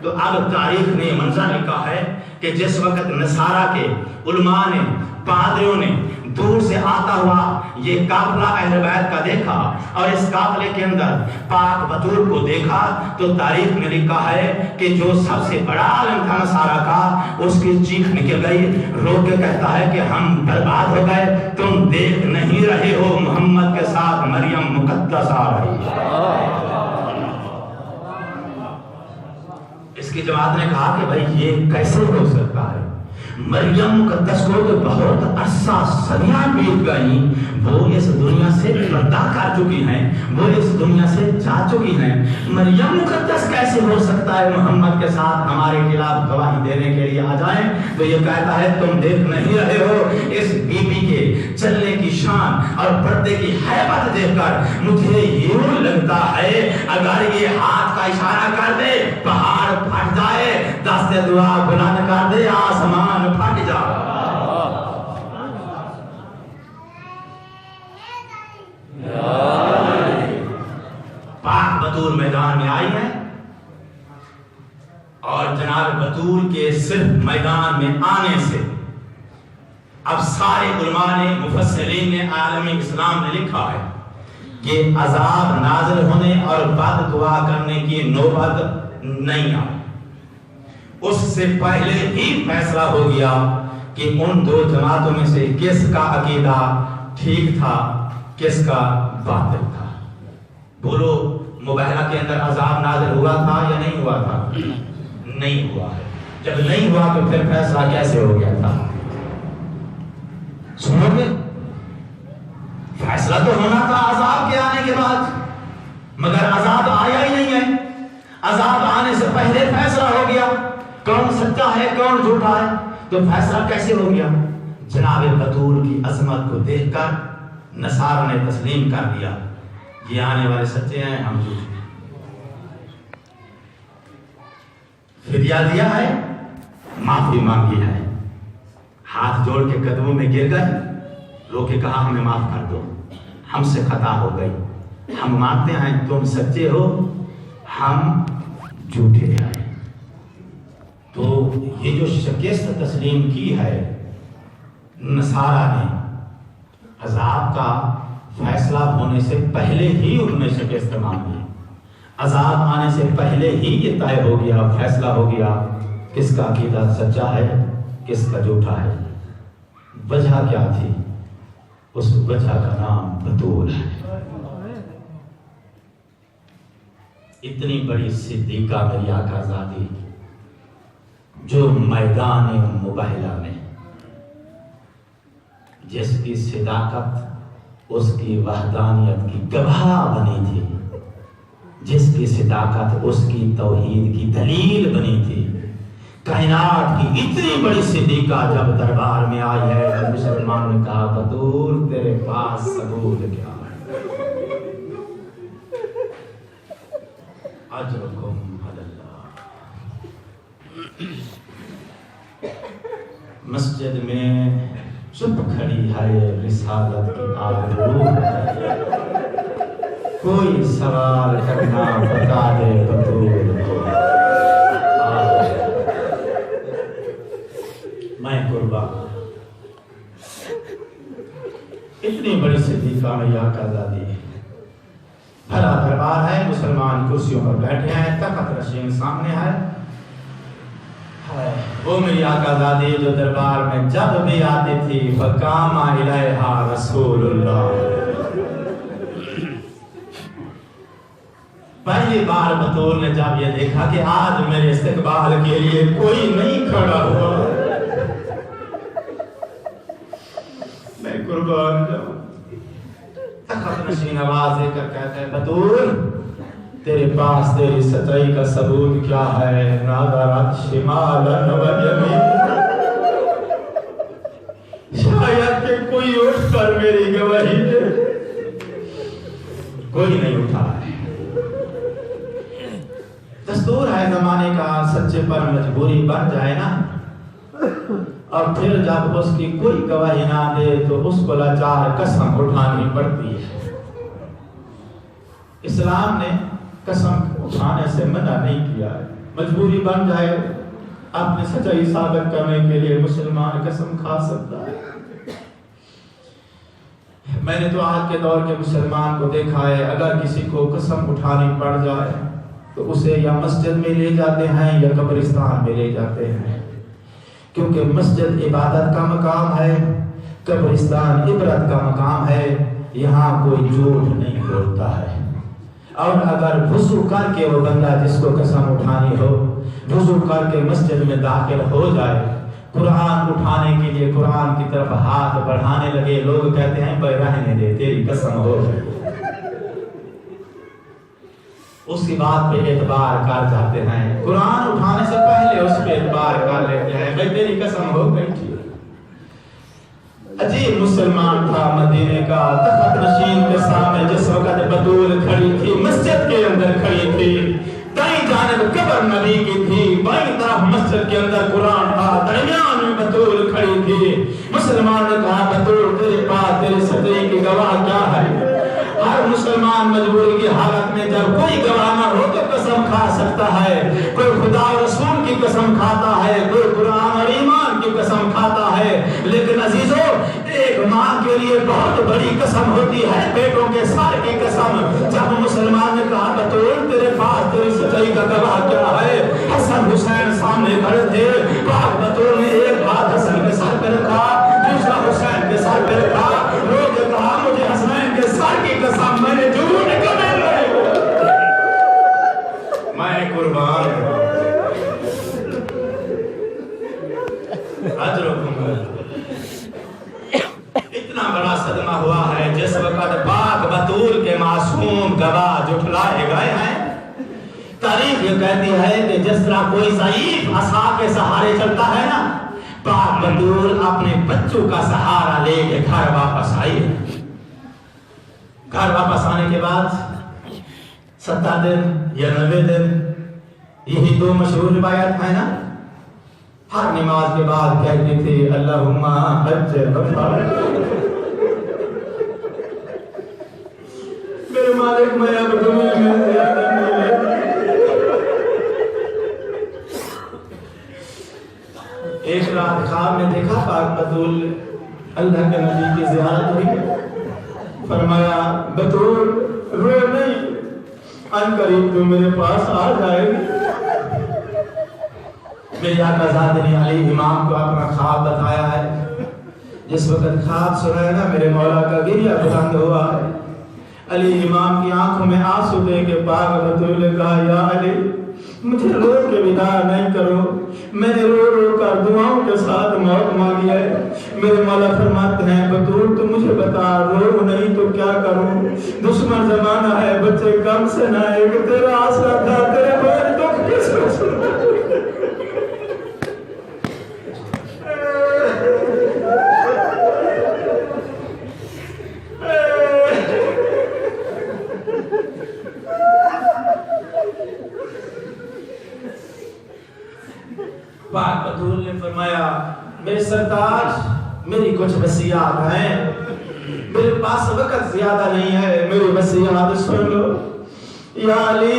تو اب تاریخ نے منظر لکھا ہے کہ جس وقت نصارہ کے علماء نے پادریوں نے دور سے آتا ہوا یہ قافلہ اہل بیت کا دیکھا اور اس قافلے کے اندر پاک بطور کو دیکھا تو تاریخ میں لکھا ہے کہ جو سب سے بڑا عالم تھا نصارہ کا اس کی چیخ نکل گئی، رو کے کہتا ہے کہ ہم برباد ہو گئے، تم دیکھ نہیں رہے ہو محمد کے ساتھ مریم مقدس آ رہی ہے۔ اس کی جماعت نے کہا کہ بھائی یہ کیسے ہو سکتا ہے، مریم مقدس کو تو بہت عرصہ صدیاں بیت گئیں، وہ اس دنیا سے پردہ کر چکی ہیں، وہ اس دنیا سے جا چکی ہیں، مریم مقدس کیسے ہو سکتا ہے محمد کے ساتھ ہمارے خلاف گواہی دینے کے لیے آ جائیں؟ تو یہ کہتا ہے تم دیکھ نہیں رہے ہو اس بی بی کے چلنے کی شان اور پردے کی ہیبت دیکھ کر مجھے یوں لگتا ہے اگر یہ ہاتھ کا اشارہ کر دے پہاڑ پھٹ جائے، دست دعا بلند کر دے آسمان پھٹ جا۔ پاک بطور میدان میں آئی ہے اور جناب بطور کے صرف میدان میں آنے سے اب سارے علماء نے مفسرین نے عالم اسلام نے لکھا ہے کہ عذاب نازل ہونے اور بد دعا کرنے کی نوبت نہیں آئی، اس سے پہلے ہی فیصلہ ہو گیا کہ ان دو جماعتوں میں سے کس کا عقیدہ ٹھیک تھا کس کا باطل تھا۔ بولو مباہلہ کے اندر عذاب نازل ہوا تھا یا نہیں ہوا تھا؟ نہیں ہوا ہے۔ جب نہیں ہوا تو پھر فیصلہ کیسے ہو گیا تھا؟ سنو گے فیصلہ تو ہونا تھا عذاب کے آنے کے بعد، مگر عذاب آیا ہی نہیں ہے۔ عذاب آنے سے پہلے فیصلہ ہو گیا کون سچا ہے کون جھوٹا ہے، تو فیصلہ کیسے ہو گیا؟ جناب بطور کی عظمت کو دیکھ کر نصارہ نے تسلیم کر دیا یہ آنے والے سچے ہیں ہم جھوٹے۔ فدیہ دیا ہے، معافی مانگی ہے، ہاتھ جوڑ کے قدموں میں گر گئے، رو کے کہا ہمیں معاف کر دو، ہم سے خطا ہو گئی، ہم مانتے ہیں تم سچے ہو ہم جھوٹے ہیں۔ تو یہ جو شکست تسلیم کی ہے نصارہ نے، عذاب کا فیصلہ ہونے سے پہلے ہی انہوں نے شکست مانگی، عذاب آنے سے پہلے ہی یہ طے ہو گیا فیصلہ ہو گیا کس کا عقیدہ سچا ہے کس کا جھوٹا ہے۔ وجہ کیا تھی؟ اس وجہ کا نام بطول ہے۔ اتنی بڑی صدیقہ میری آقا زادی جو میدان مباہلہ میں جس کی صداقت اس کی وحدانیت کی گواہ بنی تھی، جس کی صداقت اس کی توحید کی دلیل بنی تھی، کائنات کی اتنی بڑی صدیقہ جب دربار میں آئی ہے تو مسلمان نے کہا بطول تیرے پاس ثبوت کیا ہے؟ اجرکم علی اللہ۔ مسجد میں چپ کھڑی ہے رسالت کی آبرو، کوئی سوال کرنا بتا دے بطول کو، میں قربان۔ اتنی بڑی صدیقہ میری آقا زادی، بھلا دربار ہے، مسلمان کرسیوں پر بیٹھے ہیں، تخت رشین سامنے ہے، وہ میری آقازادی جو دربار میں جب بھی آتی تھی فقام الیہا رسول اللہ. پہلی بار بطول نے جب یہ دیکھا کہ آج میرے استقبال کے لیے کوئی نہیں کھڑا ہوا، میں قربان جاؤں. تخت نشین آواز دے کر کہتا ہے بطول تیرے پاس تیری سچائی کا ثبوت کیا ہے؟ ناظرت شمالا و یمین، شاید کہ کوئی اٹھ کر میری گواہی دے. کوئی نہیں اٹھا ہے. دستور ہے زمانے کا سچے پر مجبوری بن جائے نا، اور پھر جب اس کی کوئی گواہی نہ دے تو اس کو لاچار قسم اٹھانی پڑتی ہے. اسلام نے قسم اٹھانے سے منع نہیں کیا ہے. مجبوری بن جائے اپنی سچائی ثابت کرنے کے لیے مسلمان قسم کھا سکتا ہے. میں نے تو آج کے دور کے مسلمان کو دیکھا ہے، اگر کسی کو قسم اٹھانی پڑ جائے تو اسے یا مسجد میں لے جاتے ہیں یا قبرستان میں لے جاتے ہیں، کیونکہ مسجد عبادت کا مقام ہے، قبرستان عبرت کا مقام ہے. یہاں کوئی جھوٹ نہیں بولتا ہے. اور اگر وضو کر کے وہ بندہ جس کو قسم اٹھانی ہو وضو کر کے مسجد میں داخل ہو جائے، قرآن اٹھانے کے لیے قرآن کی طرف ہاتھ بڑھانے لگے، لوگ کہتے ہیں بھائی رہنے دے تیری قسم ہو گئی. اس کی بات پہ اعتبار کر جاتے ہیں. قرآن اٹھانے سے پہلے اس پہ اعتبار کر لیتے ہیں بھائی تیری قسم ہو گئی تھی. عجیب مسلمان تھا مدینے کا. تخت نشین کے سامنے جس وقت بطول کھڑی تھی، مسجد کے اندر کھڑی تھی، دائیں جانب قبر نبی کی تھی، بائیں طرف مسجد کے اندر قرآن تھا، درمیان میں بطول کھڑی تھی. مسلمان نے کہا بطول تیرے پاس تیری سچائی کی گواہ کیا ہے؟ ہر مسلمان مجبوری کی حالت میں جب کوئی گواہ نہ ہو تو قسم کھا سکتا ہے. کوئی خدا و رسول کی قسم کھاتا ہے، کوئی قرآن اور ایمان کی قسم کھاتا ہے. لیکن عزیزو، ایک ماں کے لیے بہت بڑی قسم ہوتی ہے بیٹوں کے سار کی قسم. جب مسلمان نے کہا بطول تیرے پاس تیری سچائی کا گواہ کیا ہے؟ حسن حسین سامنے کھڑے تھے. پاک بطول نے ایک ہاتھ حسن کے سر پہ رکھا، دوسرا حسین کے سر پہ رکھا. لوگ نے کہا مجھے حسنین کے سر کی قسم، میں نے جھوٹ کبھی نہیں بولا، میں قربان ہوں. اتنا بڑا صدمہ ہوا ہے جس وقت پاک بطول کے معصوم گواہ جھٹلائے گئے ہیں. تاریخ یہ کہتی ہے کہ جس طرح کوئی ضعیف عصا کے سہارے چلتا ہے نا، پاک بطول اپنے بچوں کا سہارا لے کے گھر واپس آئی. گھر واپس آنے کے بعد 70 دن یا 90 دن، یہی دو مشہور روایت ہے نا. ہر نماز کے بعد کہتی تھی اللہم حج میرے مالک میں اب تمہیں میں زیادہ نہیں. ایک رات خواب میں دیکھا پاک بطول اللہ کے نبی کی زیارت ہوئی. فرمایا بطول رو نہیں، ان قریب تو میرے پاس آ جائے گی. میری آقا زادنی علی امام کو اپنا خواب بتایا ہے. جس وقت خواب سنا ہے نا، میرے مولا کا گریہ بلند ہوا ہے. علی امام کی آنکھوں میں آنسو دے کے پاک بطول نے کہا یا علی مجھے رو کے ودا نہیں کرو، میں نے رو رو کر دعاؤں کے ساتھ موت مانگی ہے. میرے مولا فرماتے ہیں بطول تو مجھے بتا رو نہیں تو کیا کروں؟ دشمن زمانہ ہے، بچے کم سے نہ آئے کہ تیرا آسرا تھا، تیرے بہت دکھ کس کو سنا. پاک بطول نے فرمایا میرے سرتاج میری کچھ وصیات ہیں، میرے پاس وقت زیادہ نہیں ہے، میری وصیات سن لو. یا علی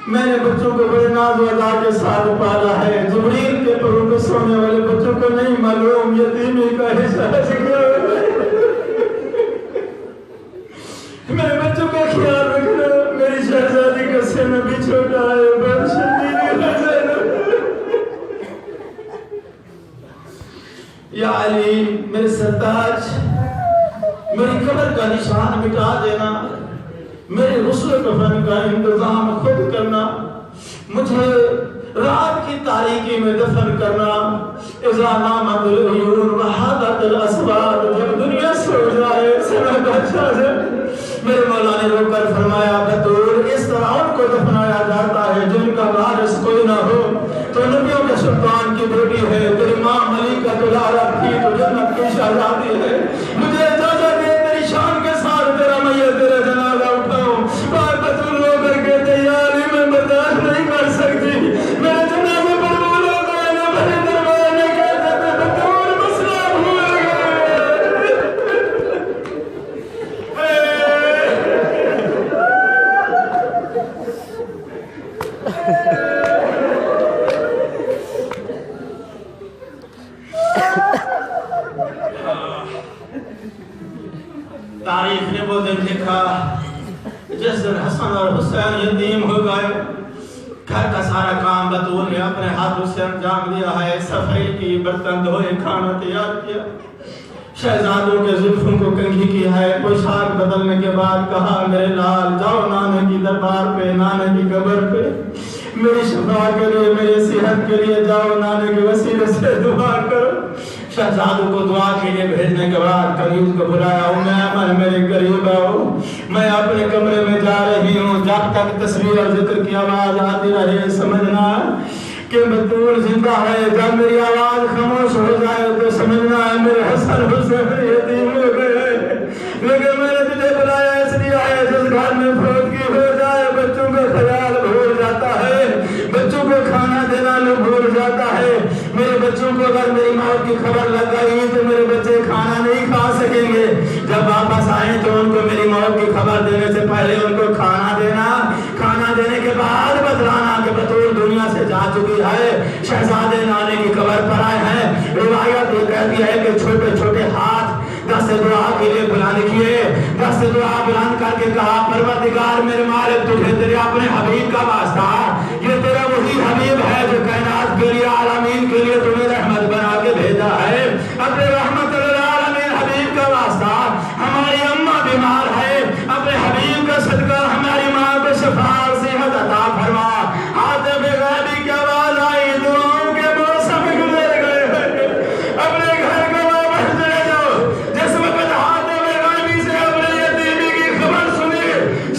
میں نے بچوں کو بڑے ناز و ادا کے ساتھ پالا ہے. جبریل کے پروں پہ سونے والے بچوں کو نہیں معلوم یتیمی کا حصہ میرے بچوں کا خیال رکھنا. میری شہزادی کا سن ابھی چھوٹا ہے، بہت شدید ہے. میرے سرتاج میری قبر کا نشان مٹا دینا، میرے غسل کفن کا انتظام خود کرنا، مجھے رات کی تاریکی میں دفن کرنا، اذا نامت العیون وحادت الاسباب، جب دنیا سو جائے سنا بچہ سے میرے مولا نے رو کر فرمایا بطور اس طرح ان کو دفنایا جاتا ہے جن کا وارث کوئی نہ ہو، تو نبیوں کے سلطان کی بیٹی ہے، تیری ماں ملکۃ العرب تھی تو جنت کی شہزادی ہے، مجھے اجازت دے تیری شان کے ساتھ تیرا میت تیرا جنازہ اٹھاؤں، اور بطور رو کر کے تیاری میں برداشت نہیں کر سکتی، میرے جنازے پر وہ لوگ آئے نہ بھرے دربار میں کہتے تھے بطور مسئلہ بھول تاریخ نے وہ دن لکھا جس دن حسن اور حسین یتیم ہو گئے، گھر کا سارا کام بطول نے اپنے ہاتھوں سے انجام دیا ہے، صفائی کی، برتن دھوئے، کھانا تیار کیا، شہزادوں کے زلفوں کو کنگھی کیا ہے، پوشاک بدلنے کے بعد کہا میرے لال جاؤ نانے کی دربار پہ، نانے کی قبر پہ، میری شفا کے لیے، میری صحت کے لیے جاؤ، نانے کے وسیلے سے دعا کرو۔ شہزادوں کو دعا کے لیے بھیجنے کے بعد کنیز کو بلایا، میں میرے قریب آؤ، میں اپنے کمرے میں جا رہی ہوں، جب تک تسبیح اور ذکر کی آواز آتی رہے سمجھنا کہ بطول زندہ ہے، جب میری آواز خاموش ہو جائے تو سمجھنا ہے میرے حسن حسین یتیم ہو گئے، لیکن میں نے تجھے بلایا اس لیے ہے جس گھر میں فوتگی ہو جائے بچوں کا خیال بھول جاتا ہے، بچوں کو کھانا دینا لوگ بھول جاتا ہے، میرے بچوں کو اگر میری موت کی خبر لگ گئی تو میرے بچے کھانا نہیں کھا سکیں گے، جب واپس آئیں تو ان کو میری موت کی خبر دینے سے پہلے ان کو کھانا دینا، کھانا دینے کے بعد بتلانا کہ بطول دنیا سے جا چکی ہے، شہزادے نانے کی قبر پر آئے ہیں۔ روایت یہ کہتی ہے کہ چھوٹے چھوٹے ہاتھ دست دعا کے لیے بلند کیے، دست دعا بلند کر کے کہا پروردگار میرے مالک تجھے تیرے اپنے حبیب کا واسطہ، یہ تیرا وہی حبیب ہے جو کائنات کے لیے عالمین کے لیے تمہیں رحمت بنا کے بھیجا ہے، اپنے رحمت للعالمین حبیب کا واسطہ، ہماری اماں بیمار ہے، اپنے حبیب کا صدقہ ہماری ماں کو شفا اور صحت عطا فرما۔ ہاتھ بے غیبی کی آواز آئی، دعاؤں کے موسم گزر گئے ہیں، اپنے گھر کا واپس چلے جاؤ۔ جس وقت ہاتھ بے غیبی سے اپنے یتیمی کی خبر سنی،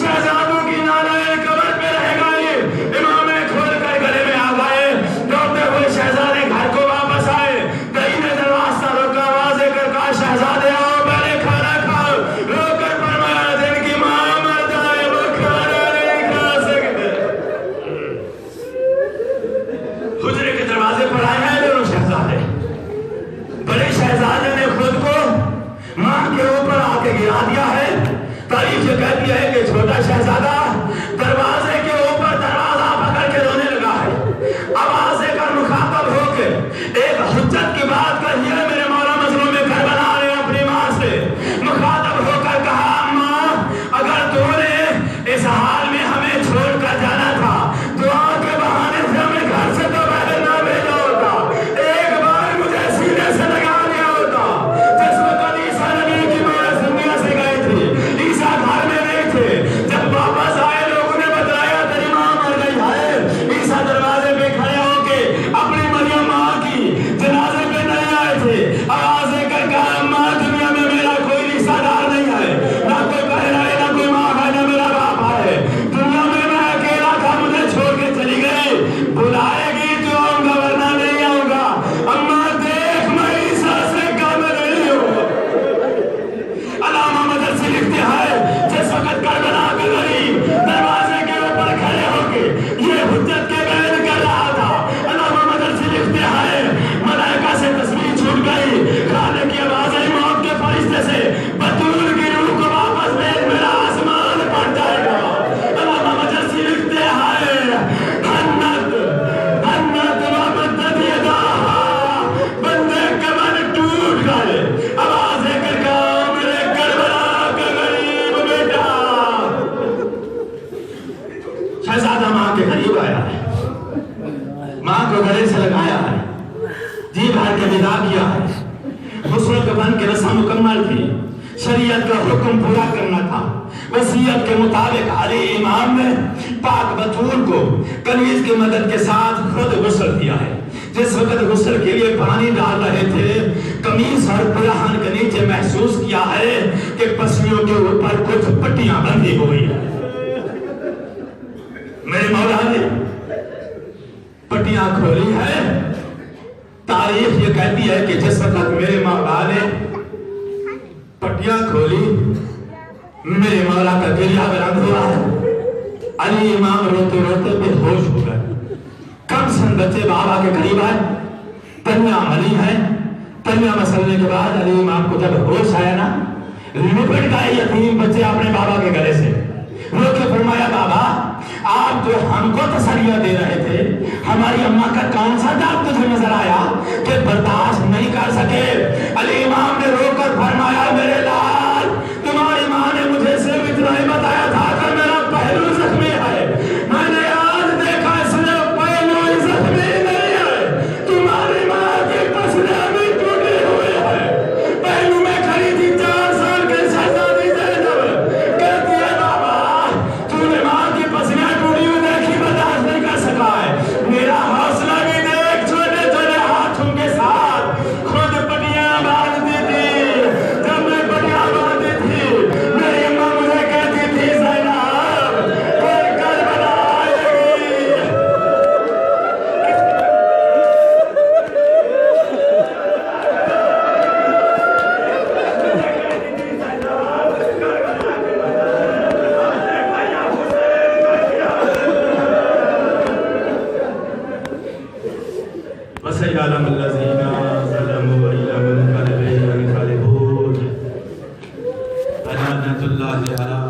شہزادوں کی نالائیں قبر پہ رہ گئی، امام کھول کر گلے میں آ گئے، دوڑتے ہوئے شہزادے گھر کو واپس آئے، دہی نے دروازہ روکا، آواز دے کر کہا شہزادے آؤ پہلے کھانا کھاؤ، رو کر فرمایا جن کی ماں مر جائے وہ کھانا نہیں کھا سکتے۔ حجرے کے دروازے پر آئے ہیں دونوں شہزادے، بڑے شہزادے نے خود کو ماں کے اوپر آ کے گرا دیا ہے، تاریخ یہ کہتی ہے کہ چھوٹا شہزادہ دروازے کے اوپر دروازہ پکڑ کے رونے لگا ہے، آواز دے کر مخاطب ہو کے ایک حجت کی بات کہی ہے میرے مولا مظلوم کربلا نے اپنی ماں سے، مخاطب ہو کر کہا ماں اگر تو نے اس حال میں ہمیں چھوڑ کر جانا تھا، دعا کے بہانے سے ہمیں گھر سے تو باہر نہ بھیجا ہوتا، ایک بار مجھے سینے سے لگا دیا ہوتا، جس وقت عیسیٰ نبی کی ماں دنیا سے گئی تھی، عیسیٰ گھر میں نہیں تھے، جب واپس کی رسم مکمل تھی، شریعت کا حکم پورا کرنا تھا۔ وصیت کے مطابق علی امام نے پاک بطور کو کنیز کی مدد کے ساتھ خود غسل کیا ہے۔ جس وقت غسل کے لیے پانی ڈال رہے تھے، قمیص اور پیراہن کے نیچے محسوس کیا ہے کہ پسلیوں کے اوپر کچھ پٹیاں بندھی ہوئی ہیں۔ میرے مولا نے پٹیاں کھولی ہے۔ تاریخ یہ کہتی ہے کہ جس وقت میرے مولا نے پٹیاں کھولی، میرے مولا کا گریہ بلند ہوا ہے۔ علی امام روتے روتے بے ہوش ہو گئے۔ کم سن بچے بابا کے قریب آئے، تنیا ملی ہے۔ تنیا مسلنے کے بعد علی امام کو جب ہوش آیا نا، لپٹ گئے یتیم بچے اپنے بابا کے گلے سے، رو کے فرمایا بابا آپ جو ہم کو تسلیاں دے رہے تھے، ہماری اماں کا کون سا داغ تجھے نظر آیا کہ برداشت نہیں کر سکے؟ علی امام نے رو کر فرمایا میرے لال، تمہاری ماں نے مجھے صرف اتنا ہی بتایا تھا کہ میرا پہلو زخمی ہے، میں نے آج دیکھا صرف پہلو ہی زخمی نہیں ہے، تمہاری ماں کی پسلیاں بھی ٹوٹی ہوئی ہے۔ پہلو میں کھڑی تھی 4 سال کے شہزادی زینب، کہتی ہے بابا تو نے ماں کی پسلیاں ٹوٹی ہوئی دیکھی، برداشت نہیں کر سکا ہے، میرا حوصلہ بھی دیکھ، چھوٹے چھوٹے ہاتھوں کے ساتھ خود پٹیاں باندھتی تھی۔ جب میں پٹیاں باندھتی تھی، میری اماں مجھے کہتی تھی زینب کوئی کربلا آئے گی۔ وَسَيَعْلَمُ الَّذِينَ ظَلَمُوا أَيَّ مُنقَلَبٍ يَنقَلِبُونَ۔ لعنة الله على